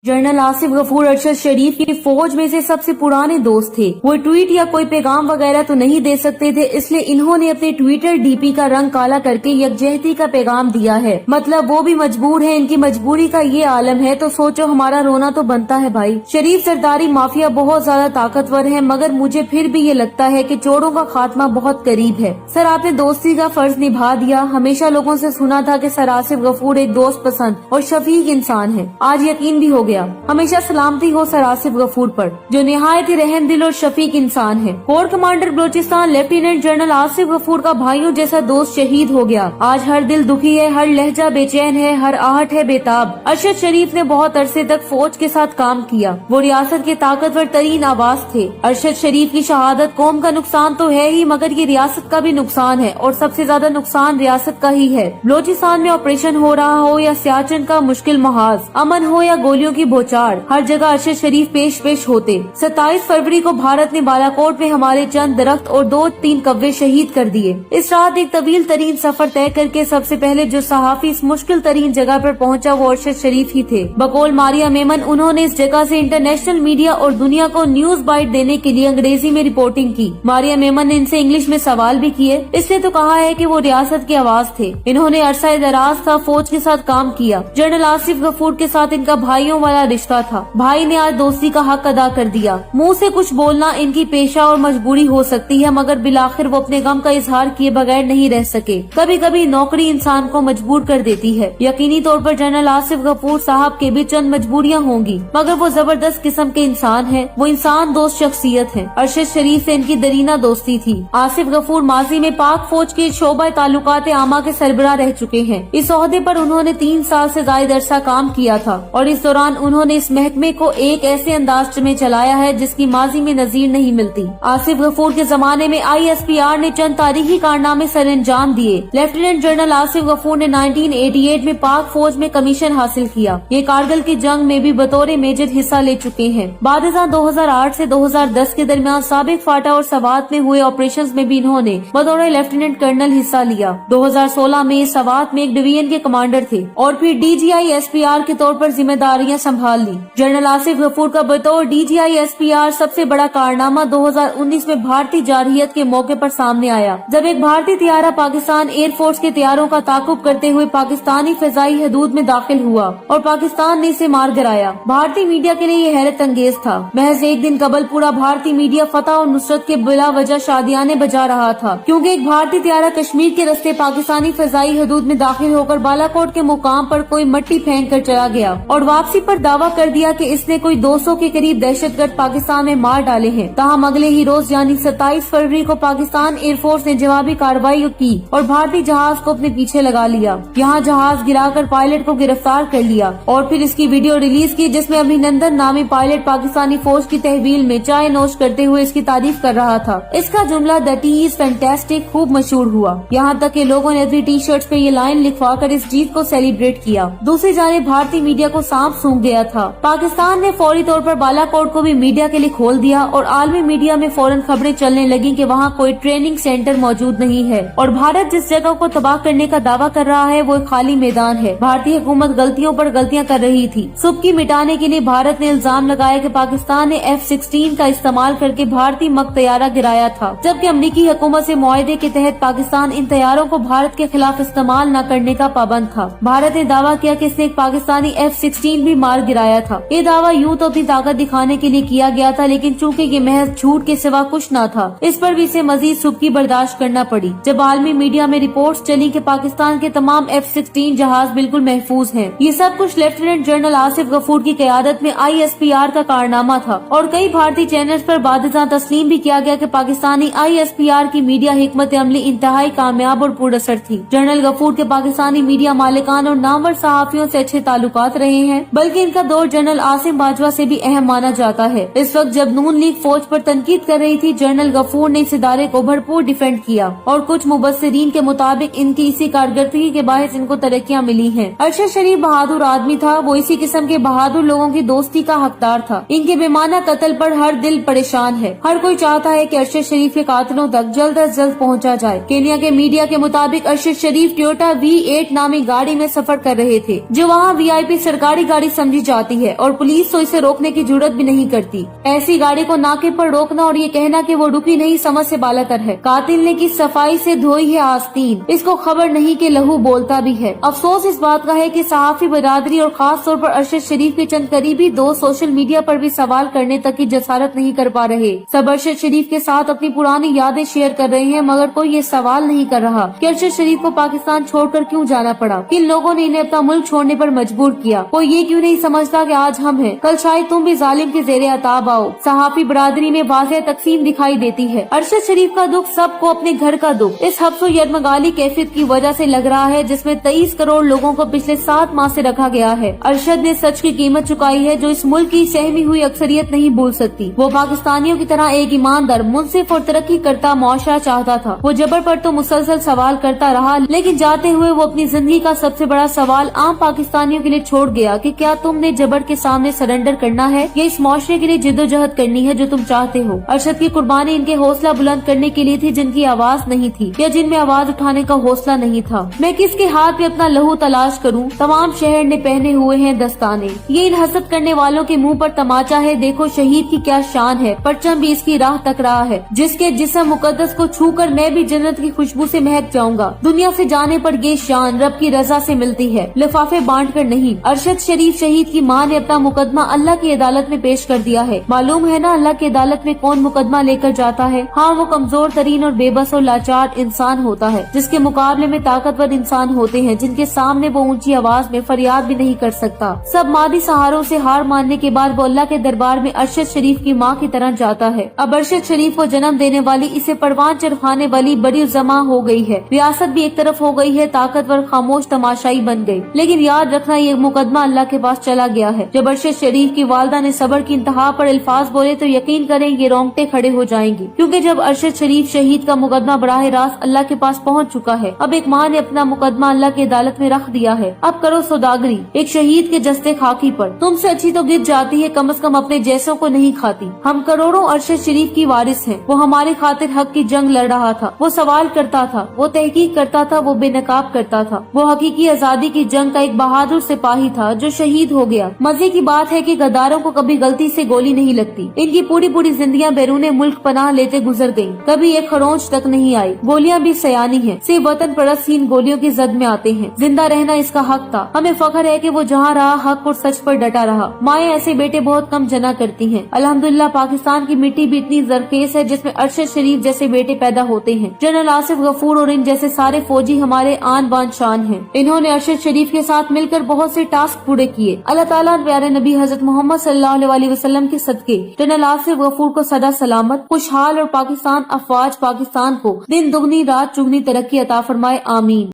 General Asif Ghafoor Arshad शरीफ की फौज में से सबसे पुराने दोस्त थे। वो ट्वीट या कोई पैगाम वगैरह तो नहीं दे सकते थे, इसलिए इन्होंने अपने ट्विटर डीपी का रंग काला करके यकजहती का पैगाम दिया है। मतलब वो भी मजबूर है, इनकी मजबूरी का ये आलम है तो सोचो हमारा रोना तो बनता है भाई। शरीफ सरदारी माफिया बहुत ज्यादा ताकतवर है, मगर मुझे फिर भी ये लगता है कि चोरों का खात्मा बहुत करीब है। सर आपने दोस्ती का फर्ज निभा दिया। हमेशा लोगों से सुना था कि सर आसिफ गफूर एक दोस्त पसंद और शफीक इंसान है, आज यकीन भी हो गया। हमेशा सलामती हो सर आसिफ गफूर पर, जो निहायत ही रहम दिल और शफीक इंसान है। Corps commander Balochistan lieutenant general Asif Ghafoor का भाइयों जैसा दोस्त शहीद हो गया। आज हर दिल दुखी है, हर लहजा बेचैन है, हर आहट है बेताब। अरशद शरीफ ने बहुत अरसे तक फौज के साथ काम किया। वो रियासत के ताकतवर तरीन आवाज थे। अरशद शरीफ की शहादत कौम का नुकसान तो है ही, मगर ये रियासत का भी नुकसान है और सबसे ज्यादा नुकसान रियासत का ही है। बलोचिस्तान में ऑपरेशन हो रहा हो या सियाचिन का मुश्किल महाज, अमन हो या गोलियों की बौछार, हर जगह अरशद शरीफ पेश होते। 27 फरवरी को भारत ने बालाकोट में हमारे चंद दरख्त और 2-3 कव्वे शहीद कर दिए। इस रात एक तवील तरीन सफर तय करके सबसे पहले जो सहाफी इस मुश्किल तरीन जगह पर पहुंचा वो अरशद शरीफ ही थे। बकौल मारिया मेमन उन्होंने इस जगह से इंटरनेशनल मीडिया और दुनिया को न्यूज बाइट देने के लिए अंग्रेजी में रिपोर्टिंग की। मारिया मेमन ने इनसे इंग्लिश में सवाल भी किए, इसलिए तो कहा है कि वो रियासत की आवाज थे। इन्होंने अरसा दराज था फौज के साथ काम किया। जनरल आसिफ गफूर के साथ इनका भाइयों वाला रिश्ता था। भाई ने आज दोस्ती का हक अदा कर दिया। मुंह से कुछ बोलना इनकी पेशा और मजबूरी हो सकती है, मगर बिलाखिर वो अपने गम का इजहार किए बगैर नहीं रह सके। कभी कभी नौकरी इंसान को मजबूर कर देती है। यकीनी तौर पर जनरल आसिफ गफूर साहब के भी चंद मजबूरियां होंगी, मगर वो जबरदस्त किस्म के इंसान है। वो इंसान दोस्त शख्सियत है। अरशद शरीफ से इनकी दरीना दोस्ती थी। आसिफ गफूर माजी में पाक फौज के शोबा ताल्लुकात आमा के सरबराह रह चुके हैं। इस ओहदे पर उन्होंने 3 साल से ज्यादा अरसा काम किया था और इस दौरान उन्होंने इस महकमे को एक ऐसे अंदाज में चलाया है जिसकी माजी में नजीर नहीं मिलती। आसिफ गफूर के जमाने में ISPR ने चंद तारीखी कारनामे सरअंजाम दिए। लेफ्टिनेंट जनरल आसिफ गफूर ने 1988 में पाक फौज में कमीशन हासिल किया। ये कारगिल की जंग में भी बतौर मेजर हिस्सा ले चुके हैं। बादशाह 2008 से 2010 के दरमियान साबिक फाटा और सवात में हुए ऑपरेशंस में भी इन्होंने बतौर लेफ्टिनेंट कर्नल हिस्सा लिया। 2016 में सवात में एक डिवीजन के कमांडर थे और फिर DGI SPR के तौर पर जिम्मेदारियां संभाल ली। जनरल आसिफ गफूर का बतौर DGI SPR सबसे बड़ा कारनामा 2019 में भारतीय जारहियत के मौके पर सामने आया, जब एक भारतीय तैयारा पाकिस्तान एयरफोर्स के तैयारों का ताकुब करते हुए पाकिस्तानी फिजाई हदूद में दाखिल हुआ और पाकिस्तान ने इसे मार गिराया। भारतीय मीडिया के लिए ये हैरत अंगेज था। महज एक दिन कबल पूरा भारतीय मीडिया फतह और नुसरत के बिला वजह शादियाने बजा रहा था, क्योंकि एक भारतीय तैयारा कश्मीर के रास्ते पाकिस्तानी फिजाई हदूद में दाखिल होकर बालाकोट के मुकाम पर कोई मट्टी फेंक कर चला गया और वापसी पर दावा कर दिया कि इसने कोई 200 के करीब दहशतगर्द पाकिस्तान में मार डाले हैं। ताहम अगले ही रोज यानी 27 फरवरी को पाकिस्तान एयरफोर्स ने जवाबी कार्रवाई की और भारतीय जहाज को अपने पीछे लगा लिया। यहाँ जहाज गिराकर पायलट को गिरफ्तार कर लिया और फिर इसकी वीडियो रिलीज की, जिसमें अभिनंदन नामी पायलट पाकिस्तानी फौज की तहवील में चाय नोश करते हुए इसकी तारीफ कर रहा था। इसका जुमला दैट इज फैंटास्टिक खूब मशहूर हुआ। यहाँ तक कि लोगों ने अपनी टी-शर्ट्स पे ये लाइन लिखवा कर इस जीत को सेलिब्रेट किया। दूसरी जानिब भारतीय मीडिया को सांप सूंघ गया था। पाकिस्तान ने फौरी तौर पर बालाकोट को भी मीडिया के लिए खोल दिया और आलमी मीडिया में फौरन खबरें चलने लगी कि वहाँ कोई ट्रेनिंग सेंटर मौजूद नहीं है और भारत जिस जगह को तबाह करने का दावा कर रहा है वो एक खाली मैदान है। भारतीय हुकूमत गलतियों पर गलतियां कर रही थी। सुबकी मिटाने के लिए भारत ने इल्जाम लगाया कि पाकिस्तान ने F-16 का इस्तेमाल करके भारतीय मक तैयारा गिराया था, जबकि अमरीकी हुकूमत से मुआहदे के तहत पाकिस्तान इन तैयारों को भारत के खिलाफ इस्तेमाल न करने का पाबंद था। भारत ने दावा किया कि इसने एक पाकिस्तानी F-16 भी मार गिराया था। ये दावा यूं तो अपनी ताकत दिखाने के लिए किया गया था, लेकिन चूंकि ये महज झूठ के सिवा कुछ न था, इस पर भी इसे मजीद सुबकी बर्दाश्त करना पड़ी। जब आलमी मीडिया में रिपोर्ट्स चली कि पाकिस्तान के तमाम F-16 जहाज बिल्कुल महफूज हैं। ये सब कुछ लेफ्टिनेंट जनरल आसिफ गफूर की क़यादत में ISPR का कारनामा था और कई भारतीय चैनल्स पर बादशाह तस्लीम भी किया गया कि पाकिस्तानी ISPR की मीडिया हिकमत अमली इंतहाई कामयाब और पुरअसर थी। जनरल गफूर के पाकिस्तानी मीडिया मालिकान और नामवर सहाफियों से अच्छे ताल्लुकात रहे हैं, बल्कि इनका दौर जनरल आसिम बाजवा से भी अहम माना जाता है। इस वक्त जब नून लीग फौज पर तनकीद कर रही थी, जनरल गफूर ने इस इदारे को भरपूर डिफेंड किया और कुछ मुबस्सिरीन के मुताबिक इनकी इसी कारकर्दगी के बायस इनको तरक्कियां मिली हैं। अरशद शरीफ बहादुर आदमी था। वो इसी किस्म के बहादुर लोगों की दोस्ती का हकदार था। इनके बेमाना कत्ल पर हर दिल परेशान है। हर कोई चाहता है कि अरशद शरीफ के कातिलों तक जल्द अज जल्द पहुंचा जाए। केन्या के मीडिया के मुताबिक अरशद शरीफ टोयोटा V8 नामी गाड़ी में सफर कर रहे थे, जो वहाँ VIP सरकारी गाड़ी समझी जाती है और पुलिस तो इसे रोकने की जुर्रत भी नहीं करती। ऐसी गाड़ी को नाके पर रोकना और ये कहना कि वो रुकी नहीं समझ से बालातर है। कातिल ने की सफाई से धोई है आस्तीन, इसको खबर नहीं कि लहू बोलता भी है। अफसोस इस बात का है कि सहाफी बरादरी और खास तौर पर अरशद शरीफ के चंद करीबी दोस्त सोशल मीडिया पर भी सवाल करने तक की जसारत नहीं कर पा रहे। सब अरशद शरीफ के साथ अपनी पुरानी यादें शेयर कर रहे हैं, मगर कोई ये सवाल नहीं कर रहा कि अरशद शरीफ को पाकिस्तान छोड़कर क्यों जाना पड़ा, किन लोगों ने इन्हें अपना मुल्क छोड़ने पर मजबूर किया। कोई ये क्यों नहीं समझता कि आज हम हैं, कल शायद तुम भी जालिम के ज़ेरे अताब आओ। सहाफी बरादरी में वाज़ेह तकसीम दिखाई देती है। अरशद शरीफ का दुख सबको अपने घर का दुख इस हब्स और यरमगाली कैफियत की वजह से लग रहा है, जिसमें 23 करोड़ लोगों को पिछले 7 माह से रखा गया है। अरशद ने सच की कीमत चुकाई है, जो इस मुल्क की सहमी हुई अक्सरियत नहीं भूल सकती। वो पाकिस्तानियों की तरह एक ईमानदार, मुनसिफ और तरक्की करता मुआशरा चाहता था। वो जबर पर तो मुसलसल सवाल करता रहा, लेकिन जाते हुए वो अपनी जिंदगी का सबसे बड़ा सवाल आम पाकिस्तानियों के लिए छोड़ गया कि क्या तुमने जबर के सामने सरेंडर करना है या इस मुआशरे के लिए जिद्दोजहद करनी है जो तुम चाहते हो। अरशद की कुर्बानी इनके हौसला बुलंद करने के लिए थी जिनकी आवाज नहीं थी या जिनमें आवाज उठाने का हौसला नहीं था। मैं किसके हाथ में अपना लहू तलाश करूं, तमाम शहर ने पहने हुए हैं दस्ताने। ये इन हसद करने वालों के मुंह पर तमाचा है, देखो शहीद की क्या शान है, परचम भी इसकी राह तक रहा है, जिसके जिस्म मुकद्दस को छूकर मैं भी जन्नत की खुशबू से महक जाऊंगा। दुनिया से जाने पर ये शान रब की रजा से मिलती है, लिफाफे बांट कर नहीं। अरशद शरीफ शहीद की मां ने अपना मुकदमा अल्लाह की अदालत में पेश कर दिया है। मालूम है ना अल्लाह की अदालत में कौन मुकदमा लेकर जाता है? हाँ, वो कमजोर तरीन और बेबस और लाचार इंसान होता है, जिसके मुकाबले में ताकतवर इंसान होते हैं, जिनके सामने वो ऊंची आवाज में फरियाद भी नहीं कर सकता। सब मादी सहारों से हार मानने के बाद वो अल्लाह के दरबार में अरशद शरीफ की माँ की तरह जाता है। अब अरशद शरीफ को जन्म देने वाली, इसे परवान चढ़ाने वाली बड़ी जमा हो गई है। रियासत भी एक तरफ हो गई है, ताकतवर खामोश तमाशाई बन गई। लेकिन याद रखना, ये मुकदमा अल्लाह के पास चला गया है। जब अरशद शरीफ की वालदा ने सबर की इंतहा पर अल्फाज बोले तो यकीन करें ये रोंगटे खड़े हो जाएंगे, क्योंकि जब अरशद शरीफ शहीद का मुकदमा बराह रास्त अल्लाह के पास पहुंच चुका है। अब एक माँ ने अपना मुकदमा अल्लाह की अदालत में रख दिया है। अब करो सौदागरी एक शहीद के जस्ते खाकी पर। तुमसे अच्छी तो गिर जाती है, कम से कम अपने जैसों को नहीं खाती। हम करोड़ों अरशद शरीफ की वारिस हैं। वो हमारी खातिर हक की जंग लड़ रहा था, वो सवाल करता था, वो तहकीक करता था, वो बेनकाब करता था। वो हकीकी आजादी की जंग का एक बहादुर सिपाही था जो शहीद हो गया। मजे की बात है कि गद्दारों को कभी गलती से गोली नहीं लगती। इनकी पूरी पूरी जिंदगियां बैरूने मुल्क पनाह लेते गुजर गयी, कभी एक खरोंच तक नहीं आई। गोलियां भी सयानी है, सिर्फ वतन परस्त इन गोलियों की जद में आते हैं। जिंदा रहना इसका हक था। हमें फख्र है कि वो जहाँ रहा हक और सच पर डटा रहा। माएँ ऐसे बेटे बहुत कम जना करती हैं। अल्हम्दुलिल्लाह पाकिस्तान की मिट्टी भी इतनी जरखेज है जिसमें अरशद शरीफ जैसे बेटे पैदा होते हैं। जनरल आसिफ गफूर और इन जैसे सारे फौजी हमारे आन बान शान हैं। इन्होंने अरशद शरीफ के साथ मिलकर बहुत से टास्क पूरे किए। अल्लाह ताला प्यारे नबी हजरत मोहम्मद सल्लल्लाहु अलैहि वसल्लम के सदके जनरल आसिफ गफूर को सदा सलामत, खुशहाल और पाकिस्तान अफवाज पाकिस्तान को दिन दुगनी रात चुगनी तरक्की अता फरमाए। आमीन।